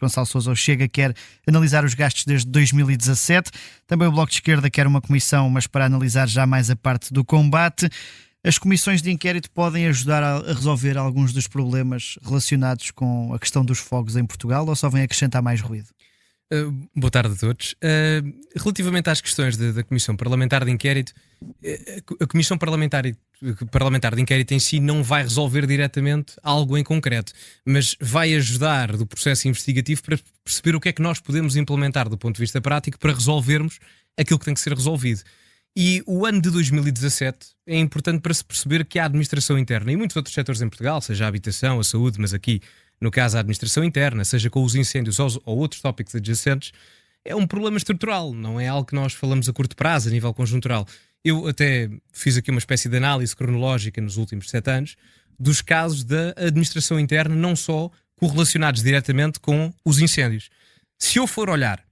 Gonçalo Sousa, o Chega, quer analisar os gastos desde 2017. Também o Bloco de Esquerda quer uma comissão, mas para analisar já mais a parte do combate. As comissões de inquérito podem ajudar a resolver alguns dos relacionados com a questão dos fogos em Portugal ou só vêm acrescentar mais ruído? Boa tarde a todos. Relativamente às questões da Comissão Parlamentar de Inquérito, a Comissão Parlamentar de Inquérito em si não vai resolver diretamente algo em concreto, mas vai ajudar do processo investigativo para perceber o que é que nós podemos implementar do ponto de vista prático para resolvermos aquilo que tem que ser resolvido. E o ano de 2017 é importante para se perceber que a administração interna e muitos outros setores em Portugal, seja a habitação, a saúde, mas aqui no caso a administração interna, seja com os incêndios ou outros tópicos adjacentes, é um problema estrutural, não é algo que nós falamos a curto prazo, a nível conjuntural. Eu até fiz aqui uma espécie de análise cronológica nos últimos 7 anos dos casos da administração interna, não só correlacionados diretamente com os incêndios. Se eu for olhar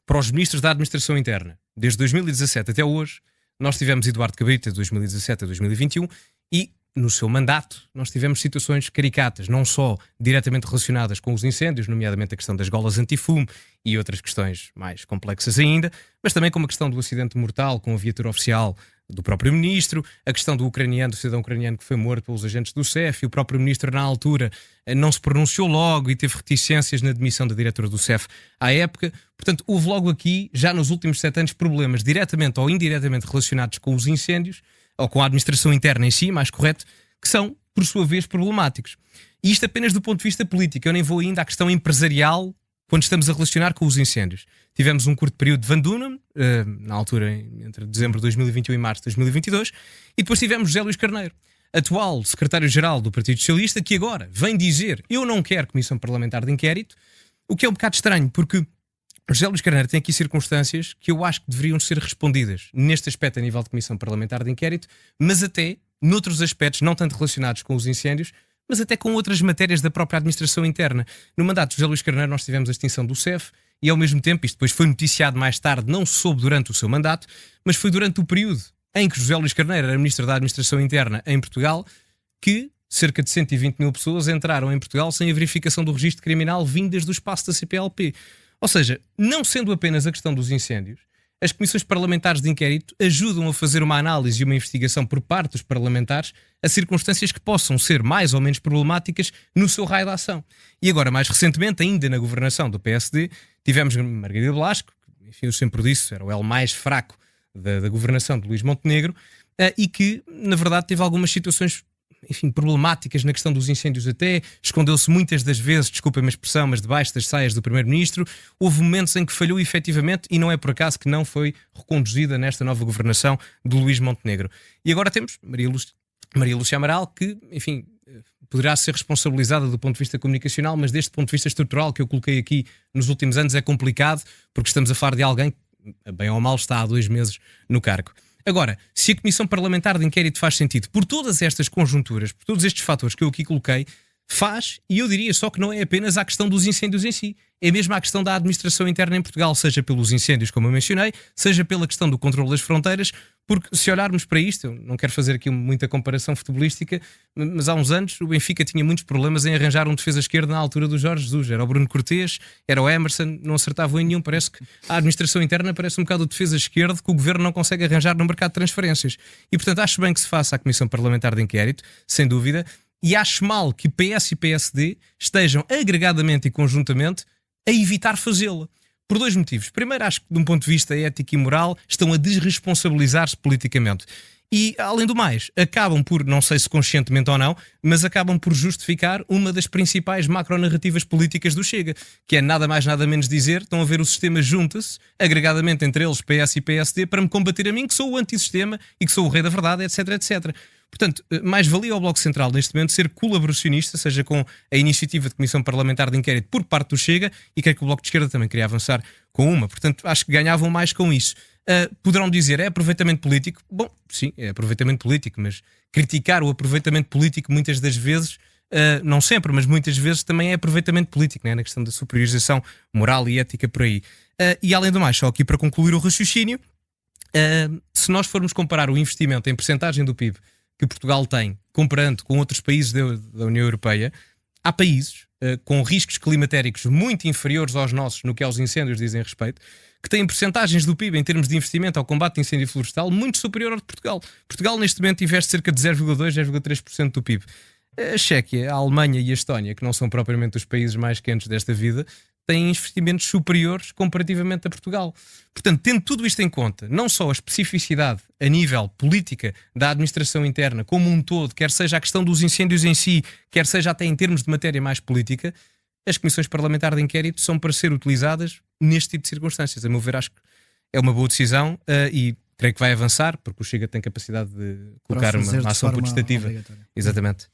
para os ministros da administração interna, desde 2017 até hoje, nós tivemos Eduardo Cabrita de 2017 a 2021 e no seu mandato, nós tivemos situações caricatas, não só diretamente relacionadas com os incêndios, nomeadamente a questão das golas antifumo e outras questões mais complexas ainda, mas também como a questão do acidente mortal com a viatura oficial do próprio ministro, a questão do cidadão ucraniano que foi morto pelos agentes do CEF, e o próprio ministro, na altura, não se pronunciou logo e teve reticências na demissão da diretora do CEF à época. Portanto, houve logo aqui, já nos últimos 7 anos, problemas diretamente ou indiretamente relacionados com os incêndios, ou com a administração interna em si, mais correto, que são, por sua vez, problemáticos. E isto apenas do ponto de vista político. Eu nem vou ainda à questão empresarial quando estamos a relacionar com os incêndios. Tivemos um curto período de Van Dunham, na altura entre dezembro de 2021 e março de 2022, e depois tivemos José Luís Carneiro, atual secretário-geral do Partido Socialista, que agora vem dizer: eu não quero comissão parlamentar de inquérito, o que é um bocado estranho, porque José Luís Carneiro tem aqui circunstâncias que eu acho que deveriam ser respondidas neste aspecto a nível de Comissão Parlamentar de Inquérito, mas até noutros aspectos não tanto relacionados com os incêndios, mas até com outras matérias da própria administração interna. No mandato de José Luís Carneiro nós tivemos a extinção do CEF e ao mesmo tempo, isto depois foi noticiado mais tarde, não se soube durante o seu mandato, mas foi durante o período em que José Luís Carneiro era Ministro da Administração Interna em Portugal que cerca de 120 mil pessoas entraram em Portugal sem a verificação do registro criminal vindas do espaço da CPLP. Ou seja, não sendo apenas a questão dos incêndios, as comissões parlamentares de inquérito ajudam a fazer uma análise e uma investigação por parte dos parlamentares a circunstâncias que possam ser mais ou menos problemáticas no seu raio de ação. E agora, mais recentemente, ainda na governação do PSD, tivemos Margarida Blasco, que, enfim, eu sempre disse, era o elo mais fraco da governação de Luís Montenegro, e que, na verdade, teve algumas situações, enfim, problemáticas na questão dos incêndios até, escondeu-se muitas das vezes, desculpem-me a expressão, mas debaixo das saias do Primeiro-Ministro. Houve momentos em que falhou efetivamente e não é por acaso que não foi reconduzida nesta nova governação de Luís Montenegro. E agora temos Maria Lúcia Amaral, que, enfim, poderá ser responsabilizada do ponto de vista comunicacional, mas deste ponto de vista estrutural que eu coloquei aqui nos últimos anos é complicado, porque estamos a falar de alguém que, bem ou mal, está há 2 meses no cargo. Agora, se a Comissão Parlamentar de Inquérito faz sentido por todas estas conjunturas, por todos estes fatores que eu aqui coloquei, faz, e eu diria só que não é apenas a questão dos incêndios em si, é mesmo a questão da administração interna em Portugal, seja pelos incêndios, como eu mencionei, seja pela questão do controle das fronteiras, porque se olharmos para isto, eu não quero fazer aqui muita comparação futebolística, mas há uns anos o Benfica tinha muitos problemas em arranjar um defesa esquerdo na altura do Jorge Jesus. Era o Bruno Cortês, era o Emerson, não acertavam em nenhum. Parece que a administração interna parece um bocado o defesa esquerdo que o governo não consegue arranjar no mercado de transferências. E portanto acho bem que se faça a Comissão Parlamentar de Inquérito, sem dúvida, e acho mal que PS e PSD estejam agregadamente e conjuntamente a evitar fazê-la. Por 2 motivos. Primeiro, acho que de um ponto de vista ético e moral estão a desresponsabilizar-se politicamente. E, além do mais, acabam por, não sei se conscientemente ou não, mas acabam por justificar uma das principais macronarrativas políticas do Chega, que é nada mais nada menos dizer: estão a ver, o sistema junta-se, agregadamente entre eles, PS e PSD, para me combater a mim, que sou o antissistema e que sou o rei da verdade, etc, etc. Portanto, mais valia ao Bloco Central neste momento ser colaboracionista, seja com a iniciativa de Comissão Parlamentar de Inquérito por parte do Chega, e creio que o Bloco de Esquerda também queria avançar com uma. Portanto, acho que ganhavam mais com isso. Poderão dizer, é aproveitamento político? Bom, sim, é aproveitamento político, mas criticar o aproveitamento político muitas das vezes, não sempre, mas muitas vezes também é aproveitamento político, né? Na questão da superiorização moral e ética por aí. E além do mais, só aqui para concluir o raciocínio, se nós formos comparar o investimento em percentagem do PIB que Portugal tem, comparando com outros países da União Europeia, há países, com riscos climatéricos muito inferiores aos nossos no que aos incêndios dizem respeito, que têm percentagens do PIB em termos de investimento ao combate de incêndio florestal muito superior ao de Portugal. Portugal neste momento investe cerca de 0,2, 0,3% do PIB. A Chequia, a Alemanha e a Estónia, que não são propriamente os países mais quentes desta vida, têm investimentos superiores comparativamente a Portugal. Portanto, tendo tudo isto em conta, não só a especificidade a nível política da administração interna como um todo, quer seja a questão dos incêndios em si, quer seja até em termos de matéria mais política, as comissões parlamentares de inquérito são para ser utilizadas neste tipo de circunstâncias. A meu ver, acho que é uma boa decisão e creio que vai avançar, porque o Chega tem capacidade de colocar uma ação putestativa. Exatamente.